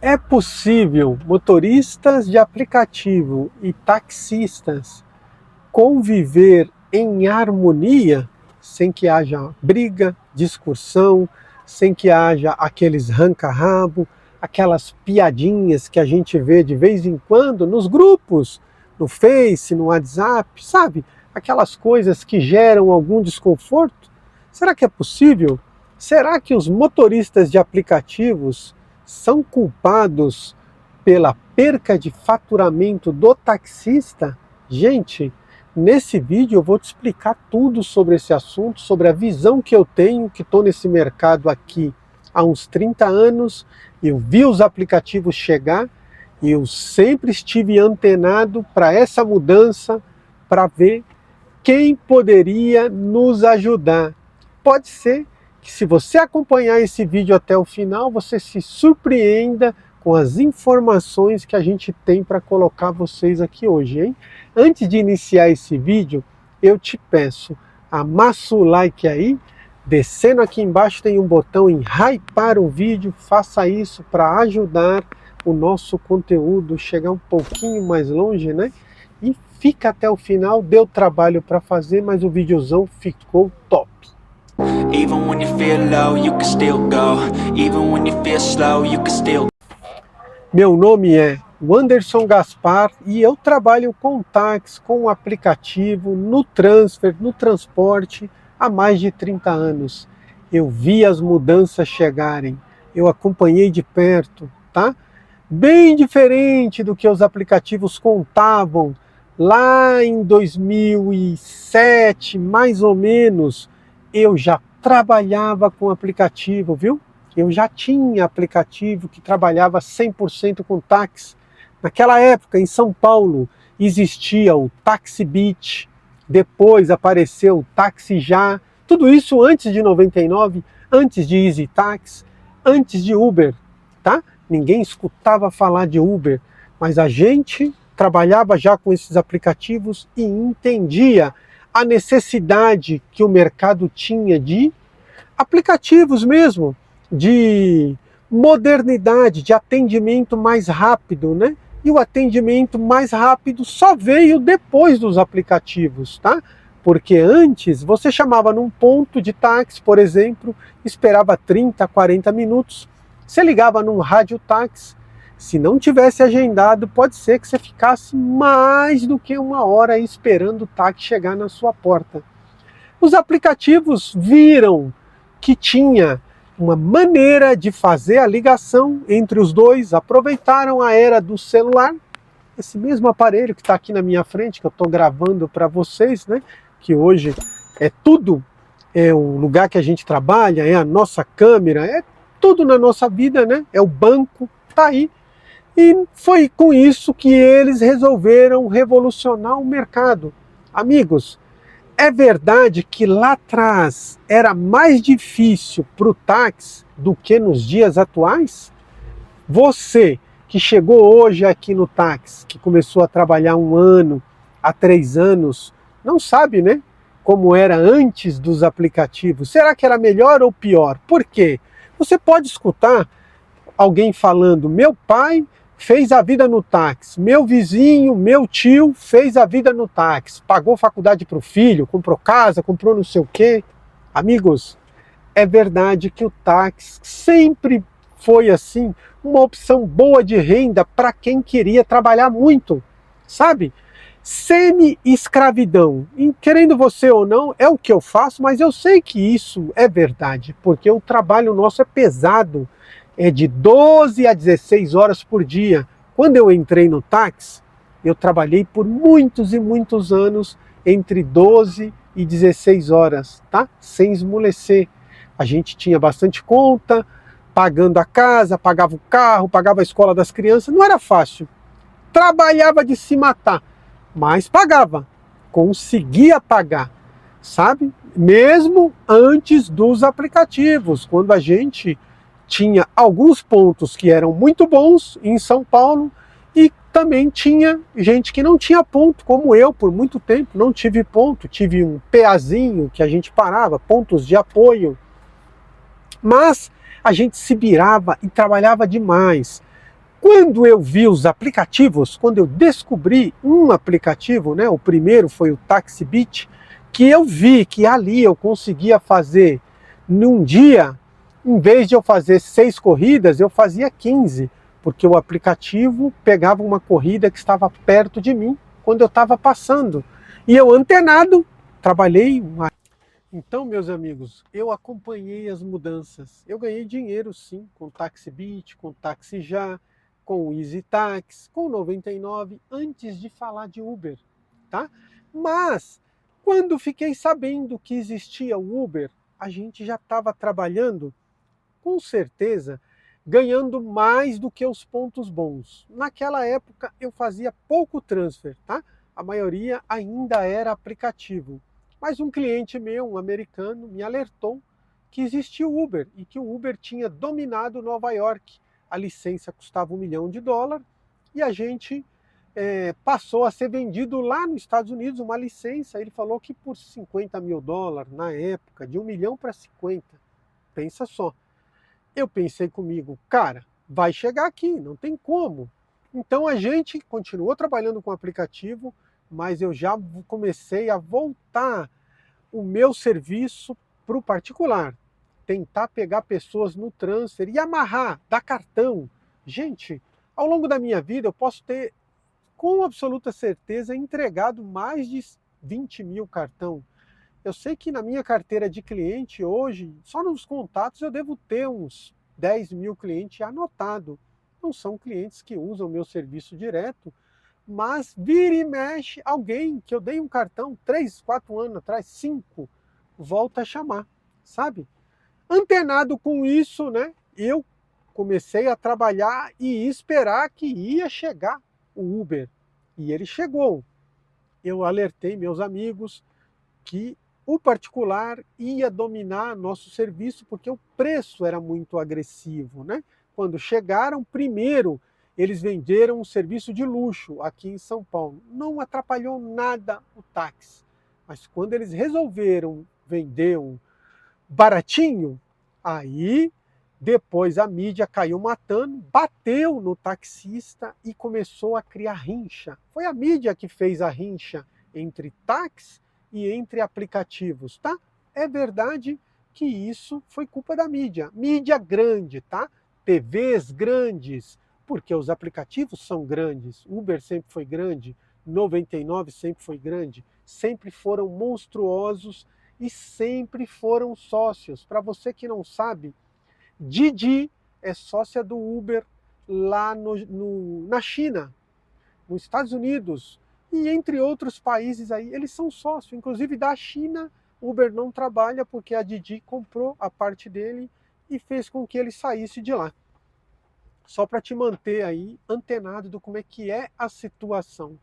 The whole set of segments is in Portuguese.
É possível motoristas de aplicativo e taxistas conviver em harmonia sem que haja briga, discussão, sem que haja aqueles arranca-rabo, aquelas piadinhas que a gente vê de vez em quando nos grupos, no Face, no WhatsApp, sabe? Aquelas coisas que geram algum desconforto? Será que é possível? Será que os motoristas de aplicativos são culpados pela perca de faturamento do taxista? Gente, nesse vídeo eu vou te explicar tudo sobre esse assunto, sobre a visão que eu tenho, que estou nesse mercado aqui há uns 30 anos, eu vi os aplicativos chegar e eu sempre estive antenado para essa mudança, para ver quem poderia nos ajudar. Pode ser que, se você acompanhar esse vídeo até o final, você se surpreenda com as informações que a gente tem para colocar vocês aqui hoje, hein? Antes de iniciar esse vídeo, eu te peço, amassa o like aí, descendo aqui embaixo tem um botão em hypar o vídeo, faça isso para ajudar o nosso conteúdo chegar um pouquinho mais longe, né? E fica até o final, deu trabalho para fazer, mas o videozão ficou top. Even when you feel low, you can still go. Even when you feel slow, you can still. Meu nome é Wanderson Gaspar e eu trabalho com táxi, com aplicativo, no transfer, no transporte há mais de 30 anos. Eu vi as mudanças chegarem, eu acompanhei de perto, tá? Bem diferente do que os aplicativos contavam lá em 2007, mais ou menos. Eu já trabalhava com aplicativo, viu? Eu já tinha aplicativo que trabalhava 100% com táxi. Naquela época, em São Paulo, existia o TaxiBit, depois apareceu o TaxiJá, tudo isso antes de 99, antes de EasyTax, antes de Uber, tá? Ninguém escutava falar de Uber, mas a gente trabalhava já com esses aplicativos e entendia a necessidade que o mercado tinha de aplicativos mesmo, de modernidade, de atendimento mais rápido, né? E o atendimento mais rápido só veio depois dos aplicativos, tá? Porque antes você chamava num ponto de táxi, por exemplo, esperava 30, 40 minutos, você ligava num radiotáxi, se não tivesse agendado, pode ser que você ficasse mais do que uma hora esperando o táxi chegar na sua porta. Os aplicativos viram que tinha uma maneira de fazer a ligação entre os dois, aproveitaram a era do celular, esse mesmo aparelho que está aqui na minha frente, que eu estou gravando para vocês, né? Que hoje é tudo, é o lugar que a gente trabalha, é a nossa câmera, é tudo na nossa vida, né? É o banco, tá aí. E foi com isso que eles resolveram revolucionar o mercado. Amigos, é verdade que lá atrás era mais difícil para o táxi do que nos dias atuais? Você que chegou hoje aqui no táxi, que começou a trabalhar 1 ano, há 3 anos, não sabe, né? Como era antes dos aplicativos. Será que era melhor ou pior? Por quê? Você pode escutar alguém falando, meu pai fez a vida no táxi, meu vizinho, meu tio fez a vida no táxi, pagou faculdade para o filho, comprou casa, comprou não sei o quê. Amigos, é verdade que o táxi sempre foi assim, uma opção boa de renda para quem queria trabalhar muito, sabe? Semi-escravidão, querendo você ou não, é o que eu faço, mas eu sei que isso é verdade, porque o trabalho nosso é pesado, é de 12 a 16 horas por dia. Quando eu entrei no táxi, eu trabalhei por muitos e muitos anos entre 12 e 16 horas, tá? Sem esmorecer. A gente tinha bastante conta, pagando a casa, pagava o carro, pagava a escola das crianças, não era fácil. Trabalhava de se matar, mas pagava, conseguia pagar, sabe? Mesmo antes dos aplicativos, quando a gente tinha alguns pontos que eram muito bons em São Paulo e também tinha gente que não tinha ponto, como eu, por muito tempo não tive ponto, tive um PAzinho que a gente parava, pontos de apoio, mas a gente se virava e trabalhava demais. Quando eu vi os aplicativos, quando eu descobri um aplicativo, né, o primeiro foi o TaxiBit, que eu vi que ali eu conseguia fazer num dia, em vez de eu fazer 6 corridas, eu fazia 15, porque o aplicativo pegava uma corrida que estava perto de mim quando eu estava passando. E eu antenado, trabalhei uma... Então, meus amigos, eu acompanhei as mudanças. Eu ganhei dinheiro, sim, com o TaxiBit, com o TaxiJa, com o EasyTax, com o 99, antes de falar de Uber, tá? Mas, quando fiquei sabendo que existia o Uber, a gente já estava trabalhando, com certeza, ganhando mais do que os pontos bons. Naquela época, eu fazia pouco transfer, tá? A maioria ainda era aplicativo. Mas um cliente meu, um americano, me alertou que existia o Uber e que o Uber tinha dominado Nova York. A licença custava $1 milhão e a gente passou a ser vendido lá nos Estados Unidos uma licença. Ele falou que por $50 mil na época, de 1 milhão para 50. Pensa só. Eu pensei comigo, cara, vai chegar aqui, não tem como. Então a gente continuou trabalhando com o aplicativo, mas eu já comecei a voltar o meu serviço para o particular. Tentar pegar pessoas no transfer e amarrar, dar cartão. Gente, ao longo da minha vida eu posso ter, com absoluta certeza, entregado mais de 20 mil cartão. Eu sei que na minha carteira de cliente hoje, só nos contatos eu devo ter uns 10 mil clientes anotado. Não são clientes que usam o meu serviço direto, mas vira e mexe alguém que eu dei um cartão 3, 4 anos atrás, 5, volta a chamar, sabe? Antenado com isso, né, eu comecei a trabalhar e esperar que ia chegar o Uber. E ele chegou. Eu alertei meus amigos que o particular ia dominar nosso serviço porque o preço era muito agressivo, né? Quando chegaram, primeiro eles venderam um serviço de luxo aqui em São Paulo. Não atrapalhou nada o táxi. Mas quando eles resolveram vender um baratinho, aí depois a mídia caiu matando, bateu no taxista e começou a criar rincha. Foi a mídia que fez a rincha entre táxi e entre aplicativos, tá? É verdade que isso foi culpa da mídia. Mídia grande, tá? TVs grandes, porque os aplicativos são grandes. Uber sempre foi grande, 99 sempre foi grande, sempre foram monstruosos e sempre foram sócios. Para você que não sabe, Didi é sócia do Uber lá na China, nos Estados Unidos e entre outros países aí. Eles são sócios, inclusive da China. Uber não trabalha porque a Didi comprou a parte dele e fez com que ele saísse de lá. Só para te manter aí antenado do como é que é a situação.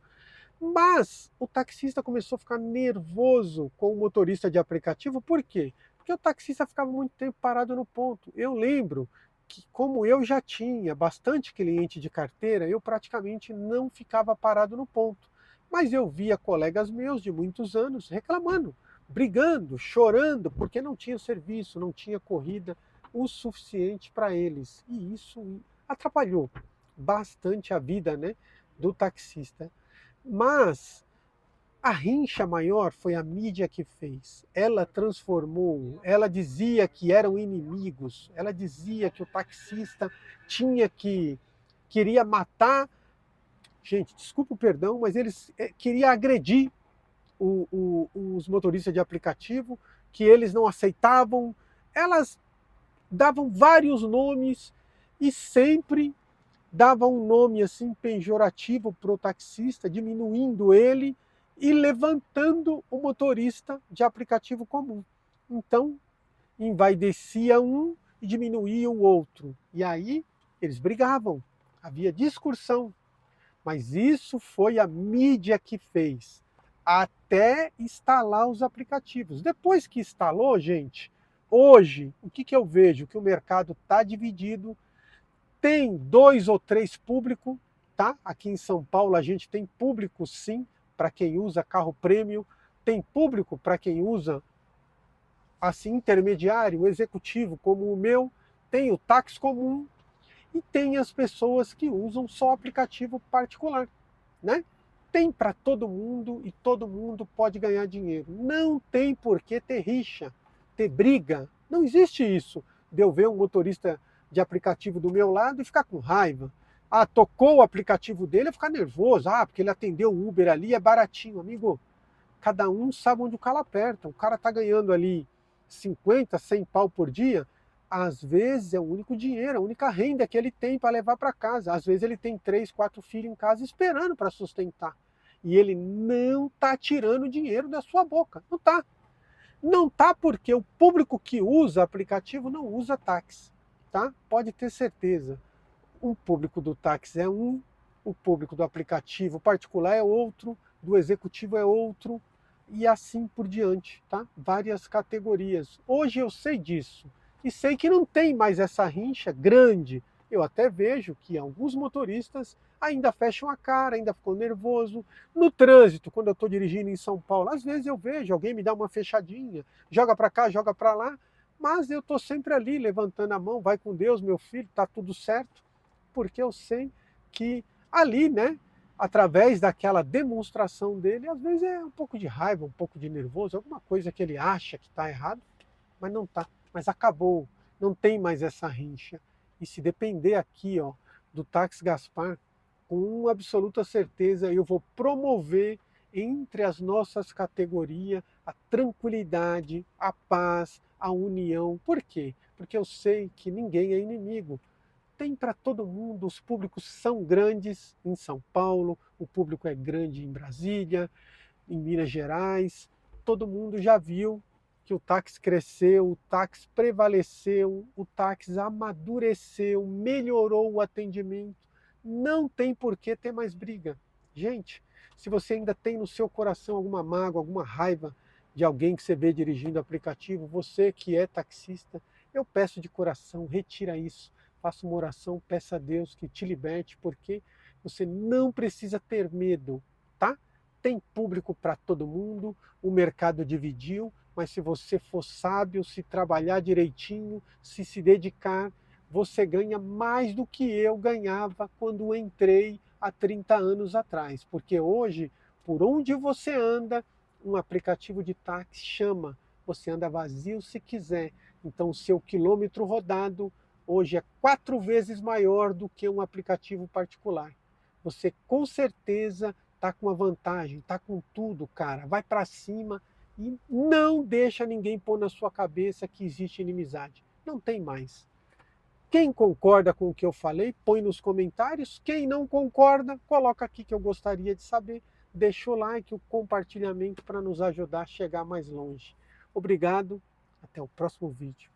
Mas o taxista começou a ficar nervoso com o motorista de aplicativo. Por quê? Porque o taxista ficava muito tempo parado no ponto. Eu lembro que, como eu já tinha bastante cliente de carteira, eu praticamente não ficava parado no ponto. Mas eu via colegas meus de muitos anos reclamando, brigando, chorando, porque não tinha serviço, não tinha corrida o suficiente para eles. E isso atrapalhou bastante a vida, né, do taxista. Mas a rincha maior foi a mídia que fez. Ela transformou, ela dizia que eram inimigos, ela dizia que o taxista queria matar. Gente, desculpa o perdão, mas eles queriam agredir os motoristas de aplicativo, que eles não aceitavam. Elas davam vários nomes e sempre dava um nome assim pejorativo para o taxista, diminuindo ele e levantando o motorista de aplicativo comum. Então, envaidecia um e diminuía o outro. E aí eles brigavam, havia discussão. Mas isso foi a mídia que fez, até instalar os aplicativos. Depois que instalou, gente, hoje, o que eu vejo? Que o mercado está dividido. Tem 2 ou 3 públicos, tá? Aqui em São Paulo a gente tem público sim, para quem usa carro premium, tem público para quem usa assim intermediário, executivo como o meu, tem o táxi comum e tem as pessoas que usam só aplicativo particular, né? Tem para todo mundo e todo mundo pode ganhar dinheiro. Não tem por que ter rixa, ter briga. Não existe isso de eu ver um motorista de aplicativo do meu lado e ficar com raiva. Ah, tocou o aplicativo dele, eu ficar nervoso. Ah, porque ele atendeu o Uber ali, é baratinho. Amigo, cada um sabe onde o calo aperta. O cara está ganhando ali 50, 100 pau por dia, às vezes é o único dinheiro, a única renda que ele tem para levar para casa. Às vezes ele tem 3, 4 filhos em casa esperando para sustentar. E ele não está tirando dinheiro da sua boca. Não está. Não está porque o público que usa aplicativo não usa táxi. Tá? Pode ter certeza. O público do táxi é um, o público do aplicativo particular é outro, do executivo é outro, e assim por diante, tá? Várias categorias. Hoje eu sei disso, e sei que não tem mais essa rincha grande. Eu até vejo que alguns motoristas ainda fecham a cara, ainda ficam nervoso. No trânsito, quando eu estou dirigindo em São Paulo, às vezes eu vejo alguém me dá uma fechadinha, joga para cá, joga para lá, mas eu estou sempre ali levantando a mão, vai com Deus, meu filho, tá tudo certo, porque eu sei que ali, né, através daquela demonstração dele, às vezes é um pouco de raiva, um pouco de nervoso, alguma coisa que ele acha que está errado, mas não está. Mas acabou, não tem mais essa rincha. E se depender aqui, ó, do Táxi Gaspar, com absoluta certeza eu vou promover entre as nossas categorias a tranquilidade, a paz, a união. Por quê? Porque eu sei que ninguém é inimigo. Tem para todo mundo, os públicos são grandes em São Paulo, o público é grande em Brasília, em Minas Gerais, todo mundo já viu que o táxi cresceu, o táxi prevaleceu, o táxi amadureceu, melhorou o atendimento, não tem por que ter mais briga. Gente, se você ainda tem no seu coração alguma mágoa, alguma raiva de alguém que você vê dirigindo o aplicativo, você que é taxista, eu peço de coração, retira isso. Faça uma oração, peça a Deus que te liberte, porque você não precisa ter medo, tá? Tem público para todo mundo, o mercado dividiu, mas se você for sábio, se trabalhar direitinho, se dedicar, você ganha mais do que eu ganhava quando entrei há 30 anos atrás. Porque hoje, por onde você anda, um aplicativo de táxi chama. Você anda vazio se quiser. Então, o seu quilômetro rodado hoje é 4 vezes maior do que um aplicativo particular. Você com certeza está com uma vantagem, está com tudo, cara. Vai para cima e não deixa ninguém pôr na sua cabeça que existe inimizade. Não tem mais. Quem concorda com o que eu falei, põe nos comentários. Quem não concorda, coloca aqui que eu gostaria de saber. Deixa o like, o compartilhamento para nos ajudar a chegar mais longe. Obrigado, até o próximo vídeo.